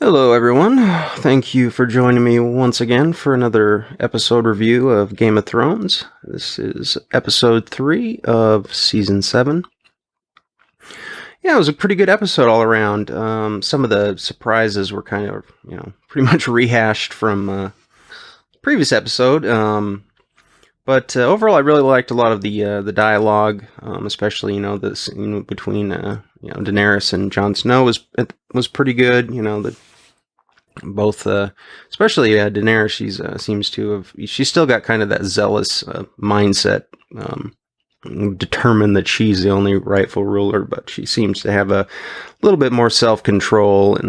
Hello, everyone. Thank you for joining me once again for another episode review of Game of Thrones. This is episode 3 of season 7. Yeah, it was a pretty good episode all around. Some of the surprises were kind of, pretty much rehashed from previous episode. But overall, I really liked a lot of the dialogue, especially the scene between Daenerys and Jon Snow was pretty good. Both, especially Daenerys, she's still got kind of that zealous mindset, determined that she's the only rightful ruler, but she seems to have a little bit more self-control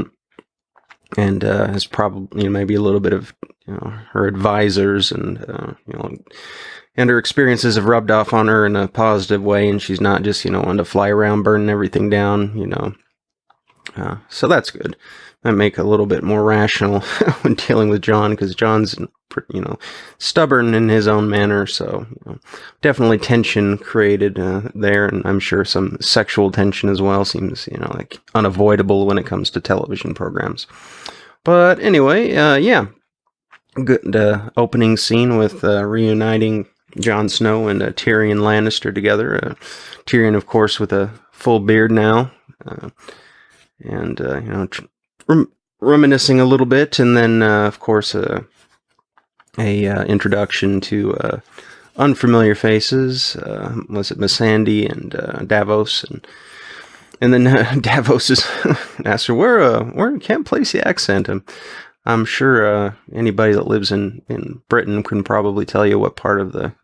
and has probably maybe a little bit of her advisors and her experiences have rubbed off on her in a positive way, and she's not just wanting to fly around burning everything down. So that's good. I make a little bit more rational when dealing with Jon, because Jon's stubborn in his own manner. So definitely tension created there, and I'm sure some sexual tension as well seems like unavoidable when it comes to television programs. But anyway, yeah, good opening scene with reuniting Jon Snow and Tyrion Lannister together. Tyrion, of course, with a full beard now, and reminiscing a little bit, and then of course a introduction to unfamiliar faces. Was it Missandei and Davos, and then Davos is asked her where can't place the accent. I'm sure anybody that lives in Britain can probably tell you what part of the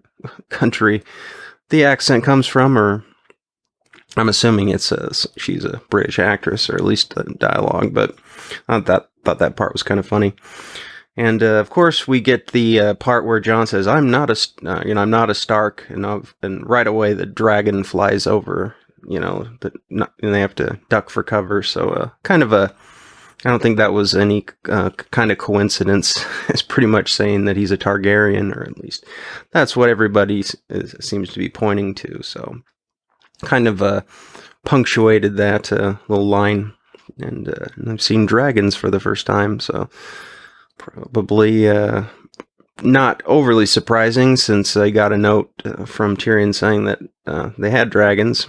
country the accent comes from, or I'm assuming she's a British actress, or at least the dialogue, but I thought that part was kind of funny. And of course, we get the part where Jon says, "I'm not a Stark," and right away the dragon flies over, and they have to duck for cover. So I don't think that was any kind of coincidence. It's pretty much saying that he's a Targaryen, or at least that's what everybody seems to be pointing to. So kind of punctuated that little line, and I've seen dragons for the first time, so probably not overly surprising, since I got a note from Tyrion saying that they had dragons,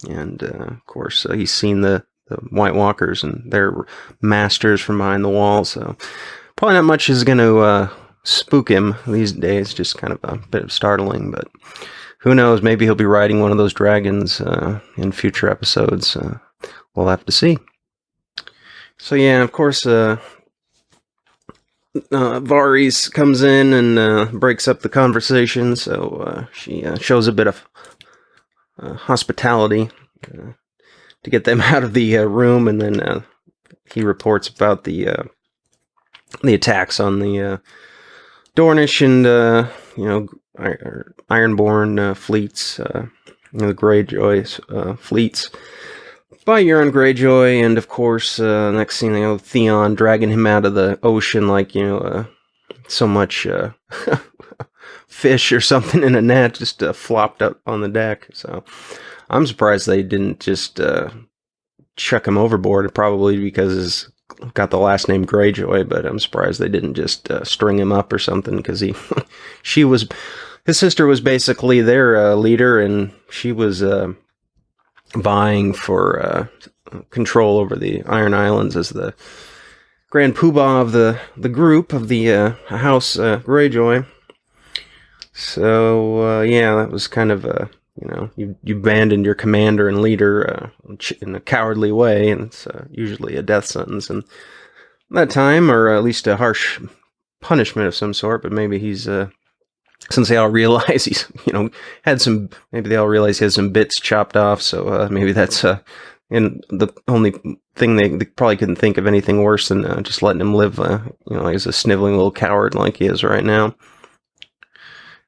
and of course he's seen the White Walkers and their masters from behind the wall, so probably not much is going to spook him these days, just kind of a bit of startling, but who knows, maybe he'll be riding one of those dragons in future episodes. We'll have to see. So yeah, of course, Varys comes in and breaks up the conversation, so she shows a bit of hospitality to get them out of the room, and then he reports about the attacks on the Dornish and Ironborn fleets, the Greyjoy fleets by Euron Greyjoy, and of course, next thing Theon dragging him out of the ocean like so much fish or something in a net, just flopped up on the deck. So I'm surprised they didn't just chuck him overboard, probably because he's got the last name Greyjoy, but I'm surprised they didn't just string him up or something, because his sister was basically their leader, and she was vying for control over the Iron Islands as the grand poobah of the group of the House Greyjoy. So yeah, that was kind of you abandoned your commander and leader in a cowardly way, and it's usually a death sentence in that time, or at least a harsh punishment of some sort. But maybe he's since they all realize he's maybe they all realize he has some bits chopped off, so maybe that's and the only thing they probably couldn't think of anything worse than just letting him live as a sniveling little coward like he is right now.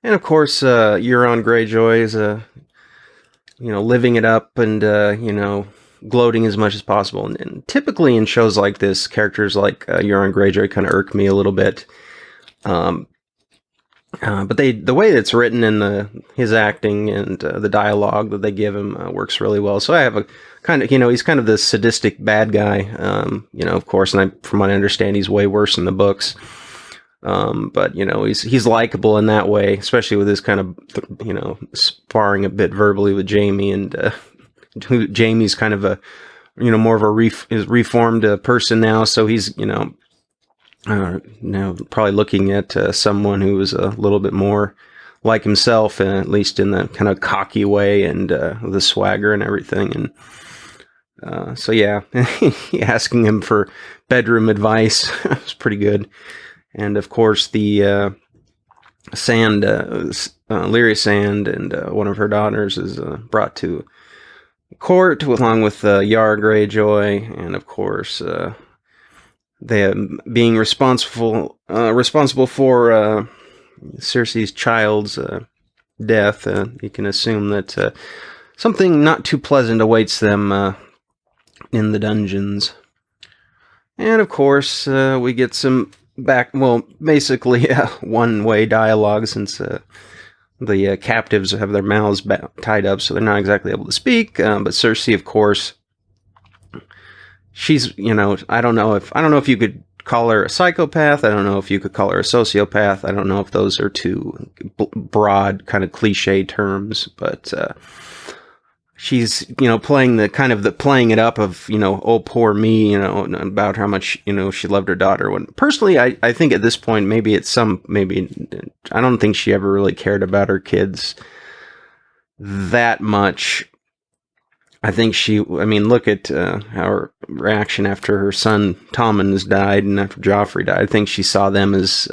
And of course, Euron Greyjoy is living it up and gloating as much as possible. And typically in shows like this, characters like Euron Greyjoy kind of irk me a little bit. But the way it's written and his acting and the dialogue that they give him works really well. So I have a kind of, he's kind of the sadistic bad guy, of course, and from what I understand, he's way worse in the books. But he's likable in that way, especially with his kind of, sparring a bit verbally with Jaime, and Jaime's kind of a, more of a reformed person now. So he's, now probably looking at someone who was a little bit more like himself, at least in the kind of cocky way and the swagger and everything. And so yeah, asking him for bedroom advice was pretty good. And of course the Sand, Lyria Sand, and one of her daughters is brought to court along with Yara Greyjoy, and of course they being responsible for Cersei's child's death. You can assume that something not too pleasant awaits them in the dungeons. And of course, we get some basically one-way dialogue, since the captives have their mouths tied up, so they're not exactly able to speak. But Cersei, of course, she's, I don't know if you could call her a psychopath. I don't know if you could call her a sociopath. I don't know if those are two broad kind of cliche terms, but she's, playing playing it up of, oh, poor me, about how much, she loved her daughter. When personally, I think at this point, maybe I don't think she ever really cared about her kids that much. I think look at her reaction after her son Tommen has died and after Joffrey died. I think she saw them as,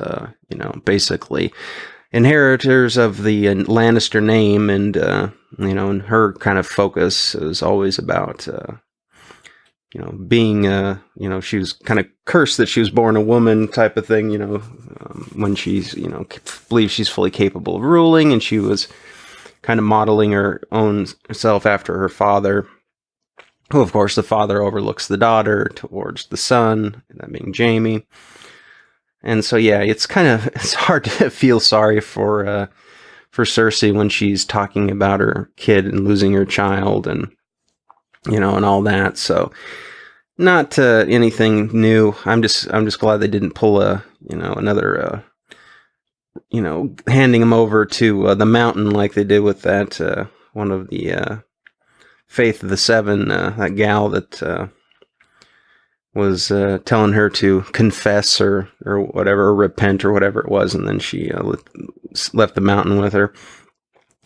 basically inheritors of the Lannister name, and, and her kind of focus is always about, being, she was kind of cursed that she was born a woman type of thing, when she's, believes she's fully capable of ruling, and she was kind of modeling her own self after her father, who, of course, the father overlooks the daughter towards the son, that being Jaime. And so, yeah, it's hard to feel sorry for Cersei when she's talking about her kid and losing her child, and, and all that. So, not anything new. I'm just glad they didn't pull another, handing him over to the Mountain like they did with that one of the Faith of the Seven, that gal that was telling her to confess or whatever, or repent or whatever it was, and then she left the Mountain with her.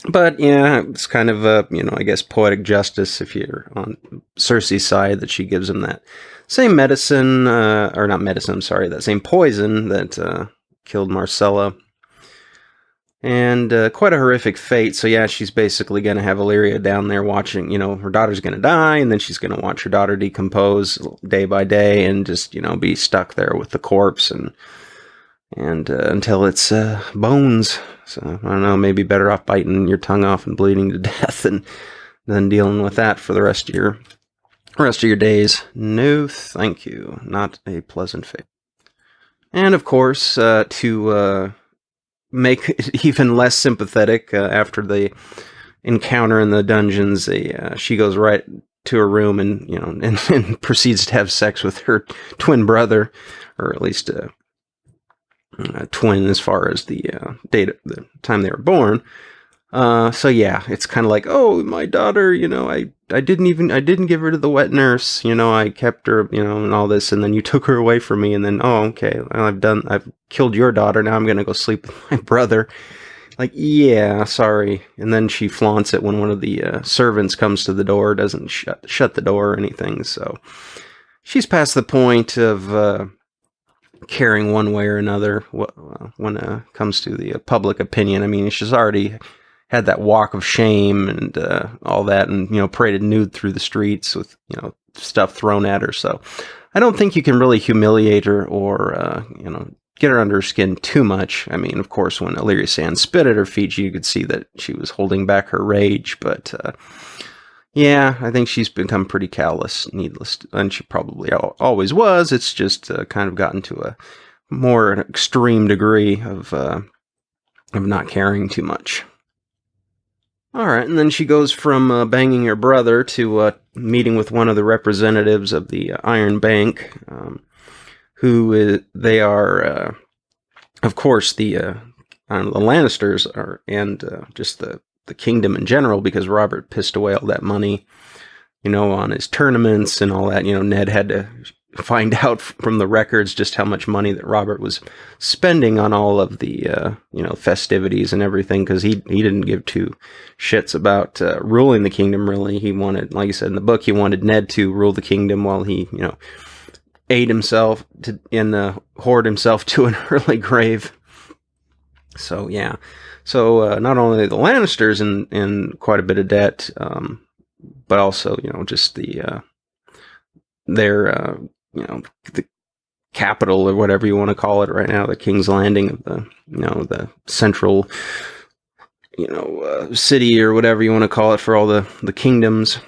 But yeah, it's kind of I guess poetic justice if you're on Cersei's side, that she gives him that same medicine, or not medicine, I'm sorry, that same poison that killed Marcella. And quite a horrific fate. So yeah, she's basically going to have Illyria down there watching, her daughter's going to die, and then she's going to watch her daughter decompose day by day, and just, be stuck there with the corpse and until it's bones. So I don't know, maybe better off biting your tongue off and bleeding to death than dealing with that for the rest of your days. No, thank you. Not a pleasant fate. And of course, to make it even less sympathetic, after the encounter in the dungeons, she goes right to her room and and proceeds to have sex with her twin brother, or at least a twin as far as the the time they were born. So yeah, it's kind of like, oh, my daughter, I didn't give her to the wet nurse, I kept her, and all this, and then you took her away from me, and then, oh, okay, well, I've killed your daughter, now I'm gonna go sleep with my brother. Like, yeah, sorry. And then she flaunts it when one of the servants comes to the door, doesn't shut the door or anything, so she's past the point of caring one way or another when it comes to the public opinion. I mean, she's already had that walk of shame and all that, and paraded nude through the streets with stuff thrown at her. So I don't think you can really humiliate her or get her under her skin too much. I mean, of course, when Illyria Sand spit at her feet, you could see that she was holding back her rage. But yeah, I think she's become pretty callous, needless, and she probably always was. It's just kind of gotten to a more extreme degree of of not caring too much. All right, and then she goes from banging her brother to meeting with one of the representatives of the Iron Bank, they are, of course, the Lannisters are, and just the kingdom in general, because Robert pissed away all that money, on his tournaments and all that. Ned had to find out from the records just how much money that Robert was spending on all of the festivities and everything, because he didn't give two shits about ruling the kingdom. Really, he wanted, like I said in the book, he wanted Ned to rule the kingdom while he ate himself and hoard himself to an early grave. So yeah, not only the Lannisters in quite a bit of debt, but also just their the capital, or whatever you want to call it right now, the King's Landing of the central city, or whatever you want to call it, for all the kingdoms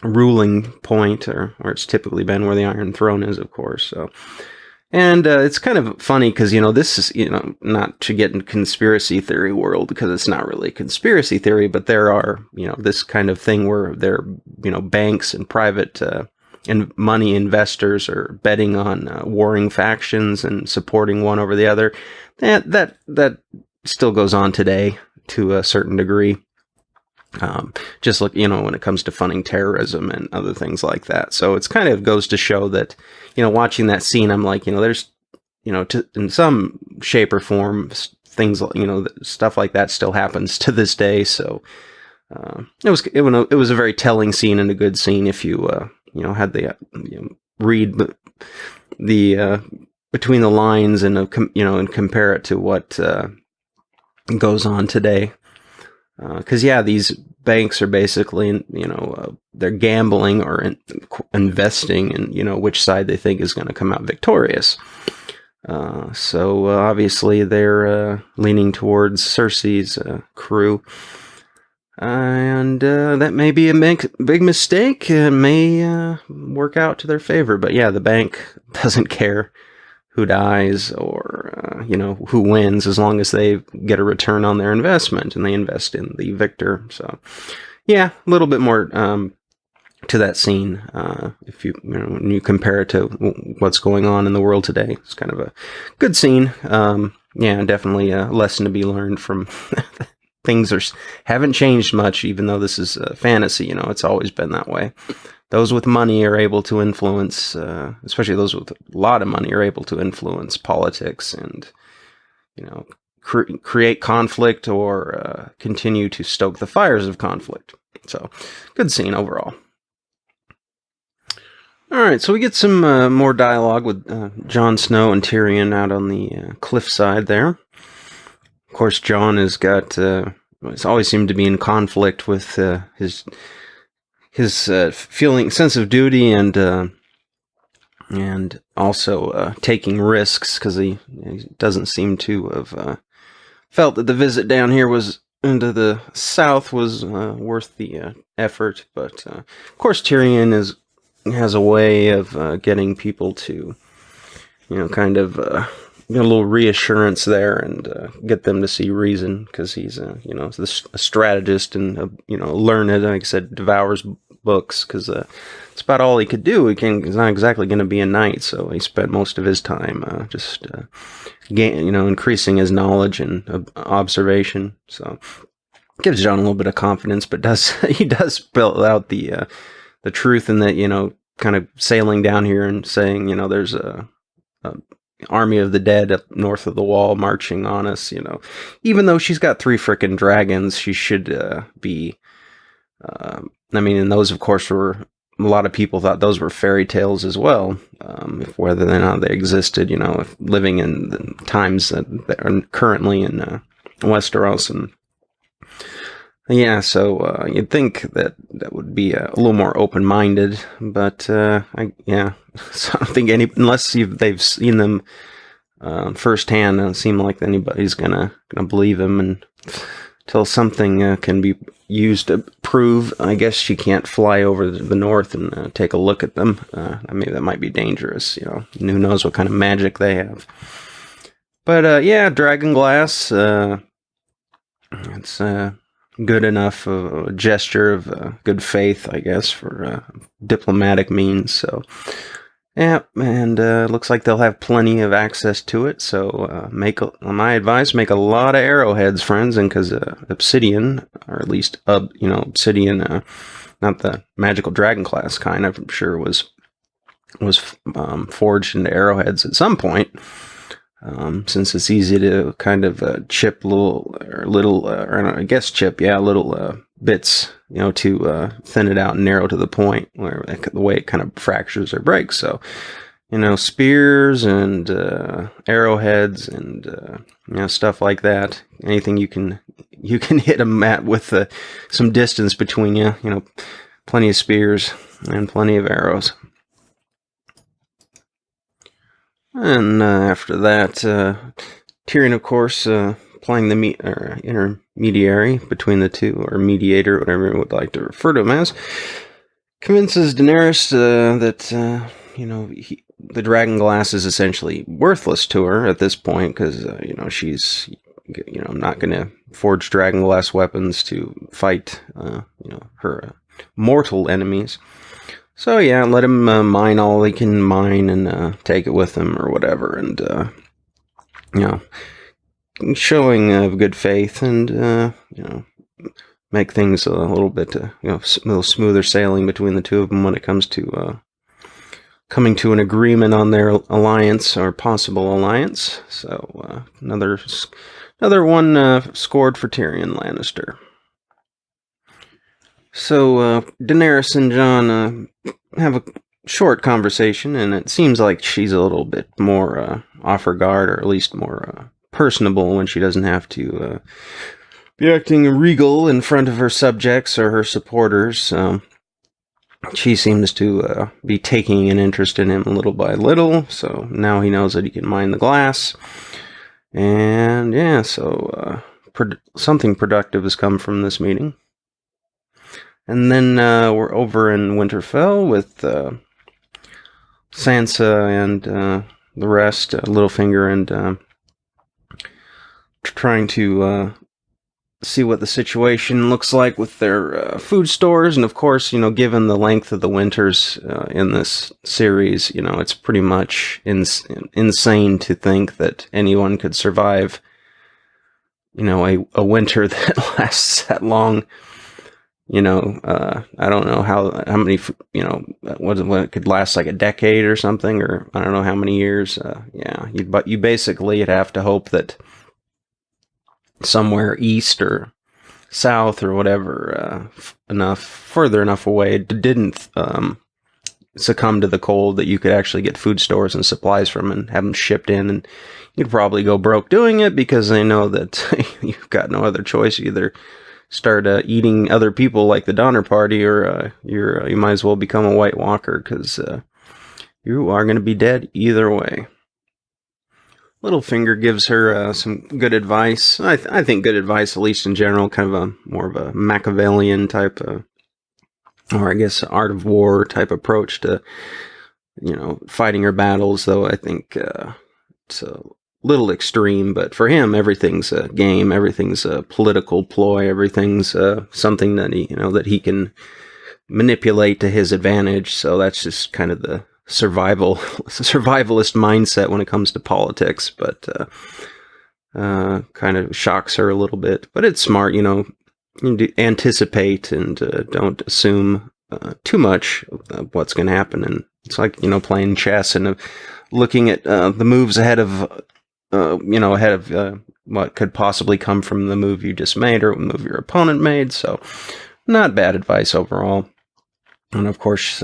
ruling point, or where it's typically been, where the Iron Throne is, of course. So, and it's kind of funny because this is not to get in conspiracy theory world, because it's not really a conspiracy theory, but there are this kind of thing where there banks and private and money investors are betting on warring factions and supporting one over the other. That still goes on today to a certain degree. Just like, when it comes to funding terrorism and other things like that. So it's kind of goes to show that, watching that scene, I'm like, there's, in some shape or form, things, stuff like that still happens to this day. So, it was a very telling scene and a good scene if you, had the, read the between the lines and, and compare it to what goes on today. Because, these banks are basically, they're gambling or investing in, which side they think is going to come out victorious. So obviously they're leaning towards Cersei's crew. And that may be a big mistake. It may work out to their favor. But the bank doesn't care who dies or, who wins, as long as they get a return on their investment and they invest in the victor. So, a little bit more to that scene. If when you compare it to what's going on in the world today, it's kind of a good scene. Definitely a lesson to be learned from. Things haven't changed much, even though this is fantasy. It's always been that way. Those with money are able to influence, especially those with a lot of money, are able to influence politics and, create conflict or continue to stoke the fires of conflict. So, good scene overall. All right, so we get some more dialogue with Jon Snow and Tyrion out on the cliffside there. Of course, Jon has got, he's always seemed to be in conflict with his sense of duty and also taking risks, because he doesn't seem to have felt that the visit down here into the south was worth the effort. But of course, Tyrion has a way of getting people to, kind of get a little reassurance there and get them to see reason, because he's a strategist and learned. Like I said, devours books, because it's about all he could do. He's not exactly going to be a knight, so he spent most of his time just increasing his knowledge and observation. So gives Jon a little bit of confidence, but he does spell out the truth, in that kind of sailing down here and saying there's a army of the dead up north of the wall marching on us. Even though she's got 3 frickin' dragons, she should be. And those, of course, were, a lot of people thought those were fairy tales as well, whether or not they existed, if living in the times that are currently in Westeros. And so you'd think that would be a little more open-minded, but so I don't think unless they've seen them firsthand, it doesn't seem like anybody's gonna believe him until something can be used to prove. I guess she can't fly over the north and take a look at them. Maybe that might be dangerous. Who knows what kind of magic they have. But Dragon Glass. It's good enough a gesture of good faith, I guess, for diplomatic means. So, yeah, and looks like they'll have plenty of access to it. So, my advice: make a lot of arrowheads, friends, and because obsidian, or at least obsidian, not the magical dragon class kind, I'm sure was forged into arrowheads at some point. Since it's easy to kind of chip little bits, to thin it out and narrow to the point where the way it kind of fractures or breaks. So, spears and arrowheads and stuff like that. Anything you can hit them at with some distance between you. Plenty of spears and plenty of arrows. And after that, Tyrion, of course, playing the intermediary between the two, or mediator, whatever you would like to refer to him as, convinces Daenerys that the dragon glass is essentially worthless to her at this point because she's not going to forge dragon glass weapons to fight her mortal enemies. So yeah, let him mine all he can mine and take it with him or whatever, and showing good faith and make things a little bit little smoother sailing between the two of them when it comes to coming to an agreement on their alliance or possible alliance. So another one scored for Tyrion Lannister. So Daenerys and John have a short conversation, and it seems like she's a little bit more off her guard, or at least more personable when she doesn't have to be acting regal in front of her subjects or her supporters. She seems to be taking an interest in him little by little, so now he knows that he can mine the glass. And yeah, so something productive has come from this meeting. And then we're over in Winterfell with Sansa and the rest, Littlefinger, and trying to see what the situation looks like with their food stores. And of course, given the length of the winters in this series, it's pretty much insane to think that anyone could survive, a winter that lasts that long. I don't know how many, what it could last, like a decade or something, or I don't know how many years. But you basically would have to hope that somewhere east or south or whatever, further enough away, didn't succumb to the cold, that you could actually get food stores and supplies from and have them shipped in, and you'd probably go broke doing it because they know that you've got no other choice. You either start eating other people like the Donner Party, or you might as well become a White Walker, because you are going to be dead either way. Littlefinger gives her some good advice. I think good advice, at least in general, kind of more of a Machiavellian type, or I guess art of war type approach to, fighting her battles. Though I think it's a little extreme, but for him, everything's a game, everything's a political ploy, everything's something that he can manipulate to his advantage. So that's just kind of the survivalist mindset when it comes to politics, but kind of shocks her a little bit. But it's smart, you anticipate and don't assume too much of what's going to happen. And it's like, playing chess and looking at the moves ahead of what could possibly come from the move you just made or the move your opponent made. So not bad advice overall. And of course,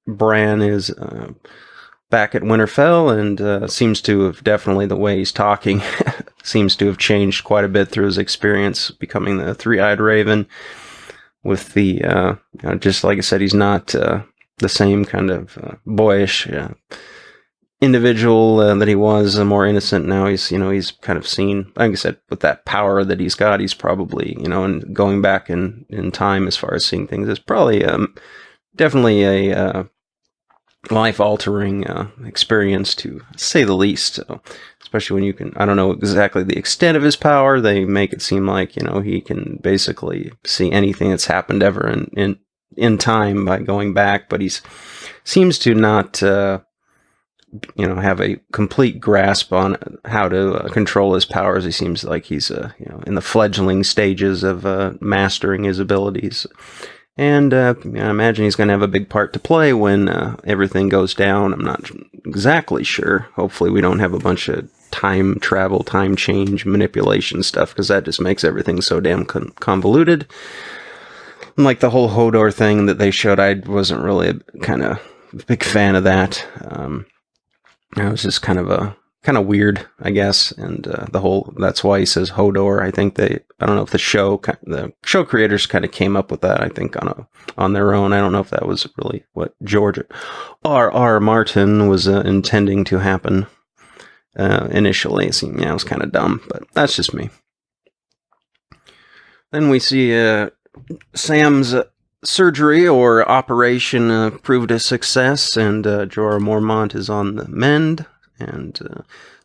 Bran is back at Winterfell, and seems to have, definitely the way he's talking seems to have changed quite a bit through his experience becoming the Three-Eyed Raven. With the, just like I said, he's not the same kind of boyish individual that he was, more innocent. Now he's kind of seen, like I said, with that power that he's got, he's probably, and going back in time as far as seeing things, is probably definitely a life-altering experience, to say the least. So it's especially when you can, I don't know exactly the extent of his power. They make it seem like, he can basically see anything that's happened ever in time by going back, but seems to not, have a complete grasp on how to control his powers. He seems like he's, in the fledgling stages of mastering his abilities. And I imagine he's going to have a big part to play when everything goes down. I'm not exactly sure. Hopefully we don't have a bunch of time travel, time change, manipulation stuff, because that just makes everything so damn convoluted. And like the whole Hodor thing that they showed, I wasn't really a kind of big fan of that. It was just kind of weird, I guess, and that's why he says Hodor. I think I don't know if the show creators kind of came up with that, I think, on their own. I don't know if that was really what George R.R. Martin was intending to happen initially. It seemed, it was kind of dumb, but that's just me. Then we see Sam's surgery or operation proved a success, and Jorah Mormont is on the mend, and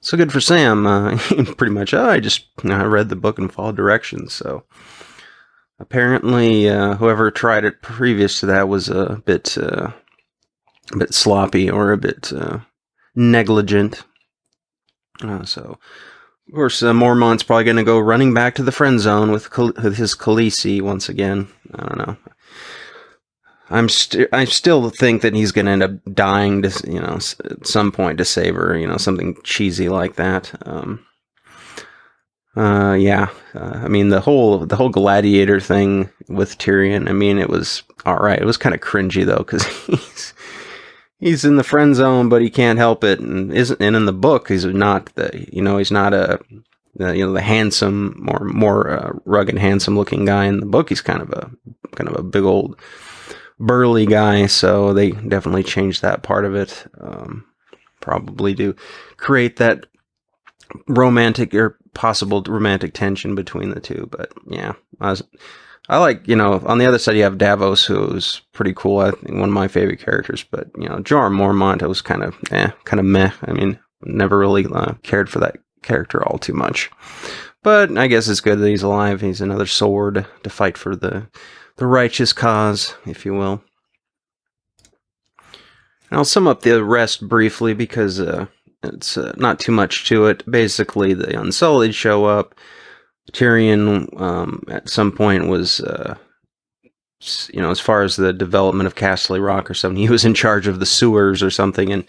so good for Sam. Pretty much, I read the book and followed directions, so apparently whoever tried it previous to that was a bit sloppy or a bit negligent. So of course, Mormont's probably going to go running back to the friend zone with his Khaleesi once again. I don't know. I still think that he's going to end up dying to, at some point to save her, something cheesy like that. Yeah. I mean, the whole gladiator thing with Tyrion, I mean, it was all right. It was kind of cringy though, because he's in the friend zone, but he can't help it, and in the book, he's not the handsome or more rugged, handsome looking guy. In the book, he's kind of a big old burly guy, so they definitely changed that part of it, probably to create that romantic or possible romantic tension between the two. But yeah, I like, on the other side you have Davos, who's pretty cool. I think one of my favorite characters, but Jorah Mormont, I was kind of meh. I mean, never really cared for that character all too much, but I guess it's good that he's alive. He's another sword to fight for the righteous cause, if you will. And I'll sum up the rest briefly because it's not too much to it. Basically, the Unsullied show up. Tyrion, at some point, was, as far as the development of Castle Rock or something, he was in charge of the sewers or something,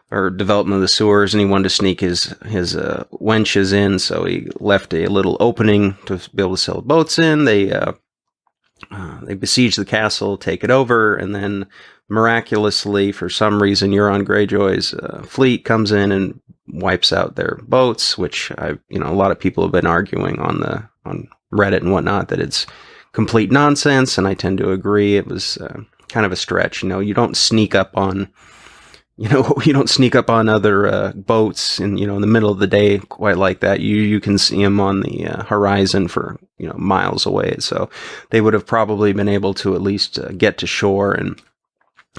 or development of the sewers, and he wanted to sneak his wenches in, so he left a little opening to be able to sell boats in. They besiege the castle, take it over, and then miraculously, for some reason, Euron Greyjoy's fleet comes in and wipes out their boats, which a lot of people have been arguing on Reddit and whatnot that it's complete nonsense, and I tend to agree. It was kind of a stretch. You don't sneak up on other boats in the middle of the day quite like that. You can see them on the horizon for miles away. So they would have probably been able to at least get to shore and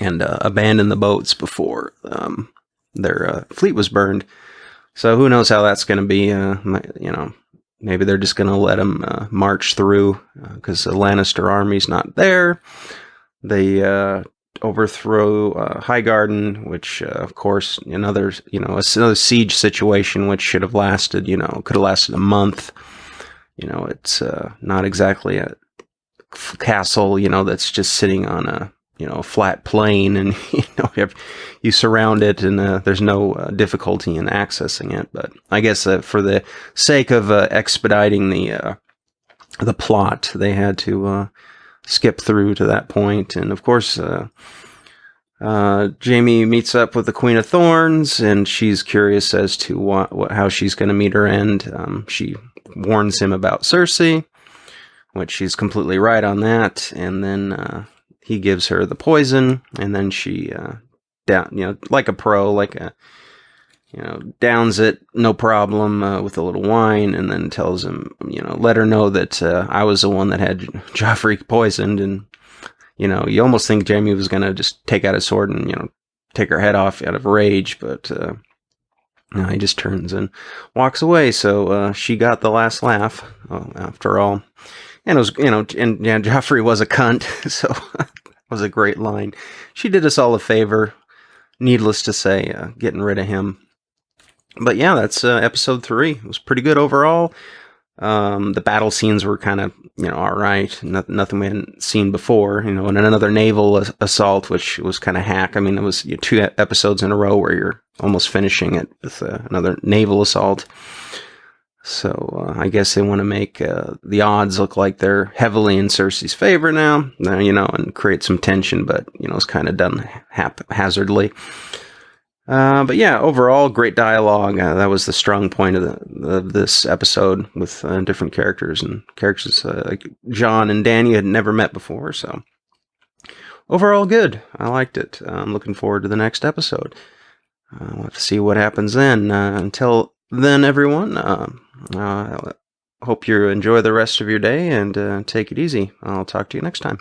abandon the boats before their fleet was burned. So who knows how that's going to be? Maybe they're just going to let them march through because the Lannister army's not there. They overthrow Highgarden, which of course another siege situation which should have lasted could have lasted a month. It's not exactly a castle that's just sitting on a flat plain, and you surround it, and there's no difficulty in accessing it. But I guess for the sake of expediting the plot, they had to skip through to that point. And of course, Jaime meets up with the Queen of Thorns, and she's curious as to how she's going to meet her end. She warns him about Cersei, which she's completely right on that. And then he gives her the poison, and then she like a pro, downs it, no problem, with a little wine, and then tells him, let her know that I was the one that had Joffrey poisoned. And you almost think Jaime was gonna just take out his sword and take her head off out of rage, but He just turns and walks away. So she got the last laugh, after all. And it was, and yeah, Joffrey was a cunt, so it was a great line. She did us all a favor, needless to say, getting rid of him. But yeah, that's episode 3. It was pretty good overall. The battle scenes were kind of, all right. Nothing we hadn't seen before, and another naval assault, which was kind of hack. I mean, it was 2 episodes in a row where you're almost finishing it with another naval assault. So I guess they want to make the odds look like they're heavily in Cersei's favor now, and create some tension, but, it's kind of done haphazardly. But yeah, overall, great dialogue. That was the strong point of this episode, with different characters like Jon and Dany had never met before. So overall, good. I liked it. I'm looking forward to the next episode. We'll have to see what happens then. Until then, everyone, hope you enjoy the rest of your day and take it easy. I'll talk to you next time.